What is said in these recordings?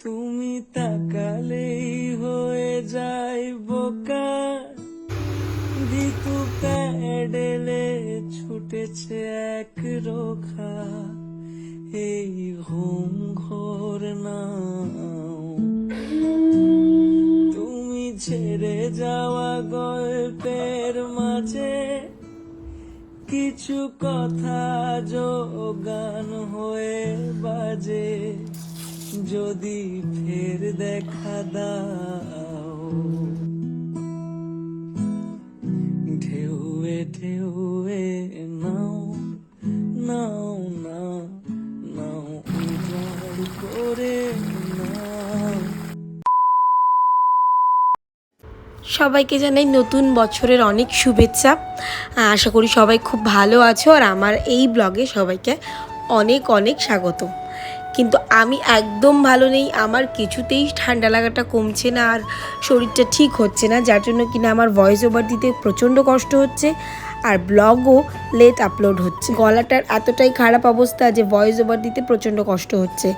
তুমি তাকালেই হয়ে যায় বোকা, ঋতু প্যাডেলে ছুটেছে এক রোখা, এই ঘুম ঘোর নাও। তুমি ছেড়ে যাওয়া গল্পের মাঝে কিছু কথা গান হয়ে বাজে, যদি ফের দেখা দাও। ঢেউয়ে ঢেউয়ে নাও নাও নাও নাও উজাড় করে নাও। সবাইকে জানাই নতুন বছরের অনেক শুভেচ্ছা। আশা করি সবাই খুব ভালো আছো, আর আমার এই ব্লগে সবাইকে অনেক অনেক স্বাগত। কিন্তু আমি একদম ভালো নেই, আমার কিছুতেই ঠান্ডা লাগাটা কমছে না, আর শরীরটা ঠিক হচ্ছে না, যার জন্য কিনা আমার ভয়েস ওভার দিতে প্রচণ্ড কষ্ট হচ্ছে, আর ব্লগও লেট আপলোড হচ্ছে। গলাটার এতটাই খারাপ অবস্থা যে ভয়েস ওভার দিতে প্রচণ্ড কষ্ট হচ্ছে,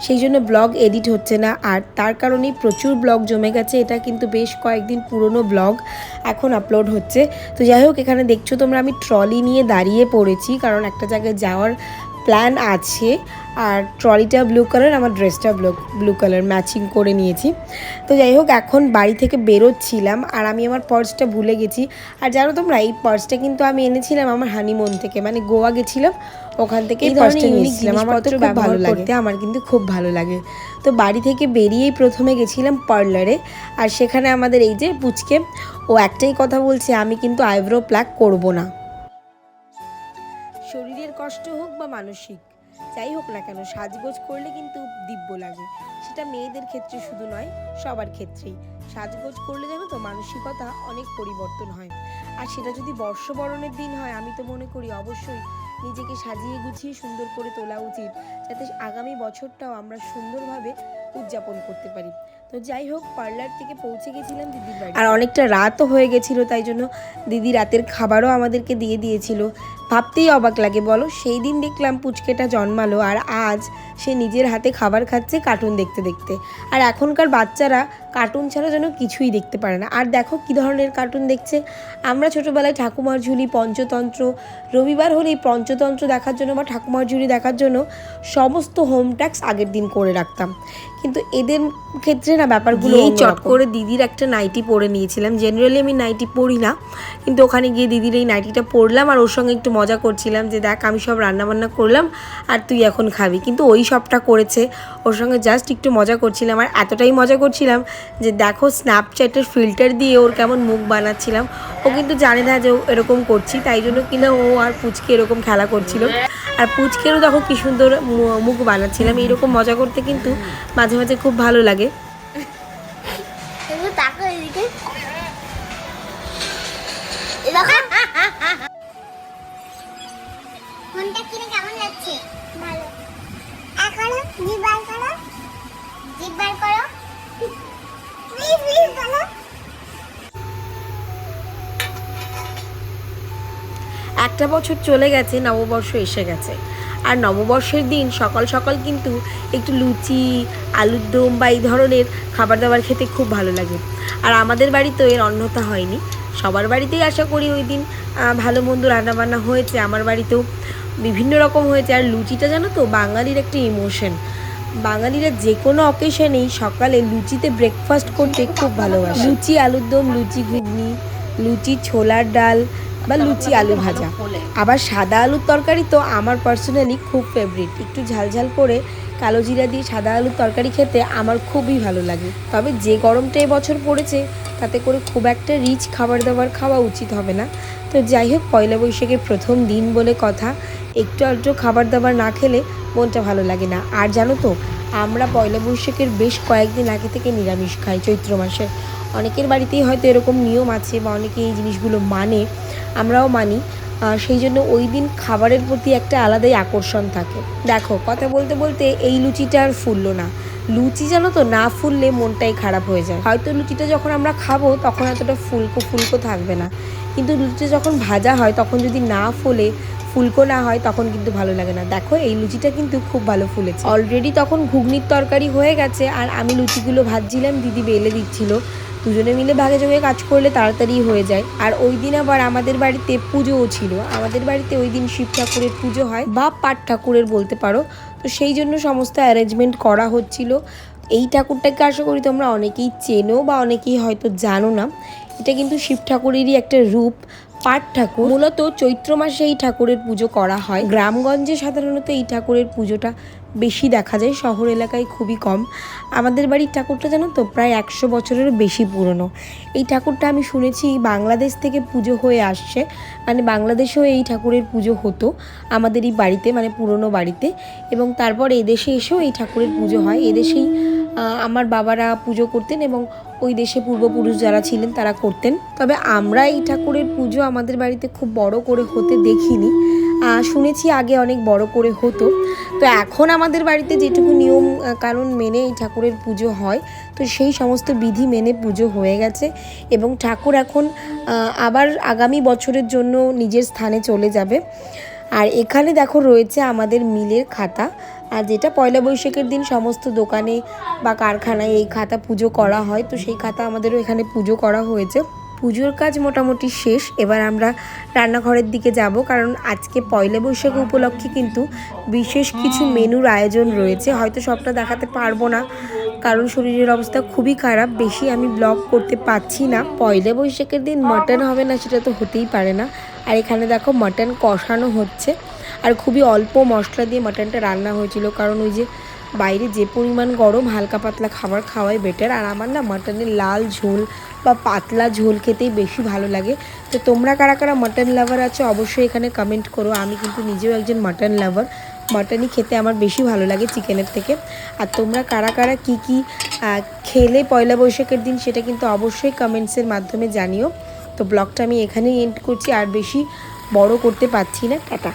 সেই জন্য ব্লগ এডিট হচ্ছে না, আর তার কারণেই প্রচুর ব্লগ জমে গেছে। এটা কিন্তু বেশ কয়েকদিন পুরনো ব্লগ এখন আপলোড হচ্ছে। তো যাই হোক, এখানে দেখছো তোমরা আমি ট্রলি নিয়ে দাঁড়িয়ে পড়েছি, কারণ একটা জায়গায় যাওয়ার প্ল্যান আছে। আর ট্রলিটা ব্লু কালার, আমার ড্রেসটা ব্লু কালার ম্যাচিং করে নিয়েছি। তো যাই হোক, এখন বাড়ি থেকে বেরোচ্ছিলাম, আর আমি আমার পার্সটা ভুলে গেছি। আর জানো তোমরা, এই পার্সটা কিন্তু আমি এনেছিলাম আমার হানিমুন থেকে, মানে গোয়া গেছিলাম, ওখান থেকে এই পার্সটা নিয়েছিলাম। আমার তো খুব ভালো লাগতে, আমার কিন্তু খুব ভালো লাগে। তো বাড়ি থেকে বেরিয়েই প্রথমে গেছিলাম পার্লারে, আর সেখানে আমাদের এই যে পুচকে, ও একটাই কথা বলছে, আমি কিন্তু আইব্রো প্লাক করব না। শরীরের কষ্ট হোক বা মানসিক, যাই হোক না কেন, সাজগোজ করলে কিন্তু দিব্য লাগে। সেটা মেয়েদের ক্ষেত্রে শুধু নয়, সবার ক্ষেত্রেই সাজগোজ করলে জানো তো মানসিকতা অনেক পরিবর্তন হয়। আর সেটা যদি বর্ষবরণের দিন হয়, আমি তো মনে করি অবশ্যই নিজেকে সাজিয়ে গুছিয়ে সুন্দর করে তোলা উচিত, যাতে আগামী বছরটাও আমরা সুন্দরভাবে উদযাপন করতে পারি। তো যাই হোক, পার্লার থেকে পৌঁছে গেছিলাম দিদির বাড়ি, আর অনেকটা রাতও হয়ে গেছিলো, তাই জন্য দিদি রাতের খাবারও আমাদেরকে দিয়ে দিয়েছিল। ভাবতেই অবাক লাগে বলো, সেই দিন দেখলাম পুচকেটা জন্মালো, আর আজ সে নিজের হাতে খাবার খাচ্ছে কার্টুন দেখতে দেখতে। আর এখনকার বাচ্চারা কার্টুন ছাড়া যেন কিছুই দেখতে পারে না। আর দেখো কী ধরনের কার্টুন দেখছে। আমরা ছোটোবেলায় ঠাকুমার ঝুলি, পঞ্চতন্ত্র, রবিবার হলেই পঞ্চতন্ত্র দেখার জন্য বা ঠাকুমার ঝুলি দেখার জন্য সমস্ত হোম ট্যাক্স আগের দিন করে রাখতাম। কিন্তু এদের ক্ষেত্রে না ব্যাপারগুলো চট করে দিদির একটা নাইটি পরে নিয়েছিলাম। জেনারেলি আমি নাইটি পরি না, কিন্তু ওখানে গিয়ে দিদির এই নাইটিটা পরলাম, আর ওর সঙ্গে একটু মজা করছিলাম যে দেখ আমি সব রান্নাবান্না করলাম আর তুই এখন খাবি। কিন্তু ওই সবটা করেছে, ওর সঙ্গে জাস্ট একটু মজা করছিলাম। আর এতটাই মজা করছিলাম যে দেখো স্ন্যাপচ্যাটের ফিল্টার দিয়ে ওর কেমন মুখ বানাচ্ছিলাম। ও কিন্তু জানে না যে ও এরকম করছি, তাই জন্য কিনা ও আর পুচকে এরকম খেলা করছিল। আর পুচকেরও দেখো কী সুন্দর মুখ বানাচ্ছিলাম। এইরকম মজা করতে কিন্তু মাঝে মাঝে খুব ভালো লাগে। ফোনটা কিনে কেমন লাগছে? ভালো। এখন জিভ বার করো, জিভ বার করো, প্লিজ প্লিজ বলো। একটা বছর চলে গেছে, নববর্ষ এসে গেছে। আর নববর্ষের দিন সকাল সকাল কিন্তু একটু লুচি, আলুর দম বা এই ধরনের খাবার দাবার খেতে খুব ভালো লাগে। আর আমাদের বাড়িতেও এর অন্যথা হয়নি, সবার বাড়িতেই আশা করি ওই দিন ভালো মন্দ রান্নাবান্না হয়েছে। আমার বাড়িতেও বিভিন্ন রকম হয়েছে। আর লুচিটা জানো তো বাঙালির একটা ইমোশন। বাঙালিরা যে কোনো অকেশনেই সকালে লুচিতে ব্রেকফাস্ট করতে খুব ভালোবাসে। লুচি আলুর দম, লুচি ঘুগনি, লুচি ছোলার ডাল বা লুচি আলু ভাজা। আবার সাদা আলুর তরকারি তো আমার পার্সোনালি খুব ফেভারিট। একটু ঝালঝাল করে কালো জিরা দিয়ে সাদা আলুর তরকারি খেতে আমার খুবই ভালো লাগে। তবে যে গরমটা এবছর পড়েছে, তাতে করে খুব একটা রিচ খাবার দাবার খাওয়া উচিত হবে না। তো যাই হোক, পয়লা বৈশাখের প্রথম দিন বলে কথা, একটু আধটু খাবার দাবার না খেলে মনটা ভালো লাগে না। আর জানো তো, আমরা পয়লা বৈশাখের বেশ কয়েকদিন আগে থেকে নিরামিষ খাই চৈত্র মাসে। অনেকের বাড়িতেই হয়তো এরকম নিয়ম আছে, বা অনেকে এই জিনিসগুলো মানে, আমরাও মানি। সেই জন্য ওই দিন খাবারের প্রতি একটা আলাদাই আকর্ষণ থাকে। দেখো, কথা বলতে বলতে এই লুচিটা আর ফুললো না, লুচি জানো তো না ফুললে মনটাই খারাপ হয়ে যায়। হয়তো লুচিটা যখন আমরা খাবো তখন এতটা ফুলকো ফুলকো থাকবে না, কিন্তু লুচিটা যখন ভাজা হয় তখন যদি না ফুলে ফুলকো না হয় তখন কিন্তু ভালো লাগে না। দেখো এই লুচিটা কিন্তু খুব ভালো ফুলেছে। অলরেডি তখন ঘুগনির তরকারি হয়ে গেছে আর আমি লুচিগুলো ভাজছিলাম, দিদি বেলে দিচ্ছিল। দুজনে মিলে ভাগে যোগে কাজ করলে তাড়াতাড়ি হয়ে যায়। আর ওই দিন আবার আমাদের বাড়িতে পুজোও ছিল। আমাদের বাড়িতে ওই দিন শিব ঠাকুরের পুজো হয় বা পাট ঠাকুরের বলতে পারো। তো সেই জন্য সমস্ত অ্যারেঞ্জমেন্ট করা হচ্ছিল। এই ঠাকুরটাকে আশা করি তোমরা অনেকেই চেনো বা অনেকেই হয়তো জানো না। এটা কিন্তু শিব ঠাকুরেরই একটা রূপ, পাট ঠাকুর। মূলত চৈত্র মাসে এই ঠাকুরের পুজো করা হয়। গ্রামগঞ্জে সাধারণত এই ঠাকুরের পুজোটা বেশি দেখা যায়, শহর এলাকায় খুবই কম। আমাদের বাড়ির ঠাকুরটা জানো তো প্রায় 100 বছরেরও বেশি পুরনো। এই ঠাকুরটা আমি শুনেছি বাংলাদেশ থেকে পুজো হয়ে আসছে, মানে বাংলাদেশেও এই ঠাকুরের পুজো হতো আমাদের এই বাড়িতে, মানে পুরনো বাড়িতে, এবং তারপর এদেশে এসেও এই ঠাকুরের পুজো হয়। এদেশেই আমার বাবারা পুজো করতেন এবং ওই দেশে পূর্বপুরুষ যারা ছিলেন তারা করতেন। তবে আমরা এই ঠাকুরের পুজো আমাদের বাড়িতে খুব বড় করে হতে দেখিনি, শুনেছি আগে অনেক বড় করে হতো। তো এখন আমাদের বাড়িতে যেটুকু নিয়ম কানুন মেনে এই ঠাকুরের পুজো হয়, তো সেই সমস্ত বিধি মেনে পুজো হয়ে গেছে এবং ঠাকুর এখন আবার আগামী বছরের জন্য নিজের স্থানে চলে যাবে। আর এখানে দেখো রয়েছে আমাদের মিলের খাতা, আর যেটা পয়লা বৈশাখের দিন সমস্ত দোকানে বা কারখানায় এই খাতা পুজো করা হয়। তো সেই খাতা আমাদেরও এখানে পুজো করা হয়েছে। পুজোর কাজ মোটামুটি শেষ। এবার আমরা রান্নাঘরের দিকে যাব, কারণ আজকে পয়লা বৈশাখ উপলক্ষে কিন্তু বিশেষ কিছু মেনুর আয়োজন রয়েছে। হয়তো সবটা দেখাতে পারবো না, কারণ শরীরের অবস্থা খুবই খারাপ, বেশি আমি ব্লগ করতে পারছি না। পয়লা বৈশাখের দিন মাটন হবে না সেটা তো হতেই পারে না। আর এখানে দেখো মাটন কষানো হচ্ছে, আর খুবই অল্প মশলা দিয়ে মাটনটা রান্না হয়েছিল, কারণ ওই যে বাইরে যে পরিমাণ গরম, হালকা পাতলা খাবার খাওয়াই বেটার। আর আমার না মাটনের লাল ঝোল বা পাতলা ঝোল খেতেই বেশি ভালো লাগে। তো তোমরা কারা কারা মাটন লাভার আছো অবশ্যই এখানে কমেন্ট করো। আমি কিন্তু নিজেও একজন মাটন লাভার, মাটনই খেতে আমার বেশি ভালো লাগে চিকেনের থেকে। আর তোমরা কারা কারা কী কী খেলে পয়লা বৈশাখের দিন সেটা কিন্তু অবশ্যই কমেন্টসের মাধ্যমে জানিও। তো ব্লগটা আমি এখানেই এন্ড করছি, আর বেশি বড় করতে পারছি না। টাটা।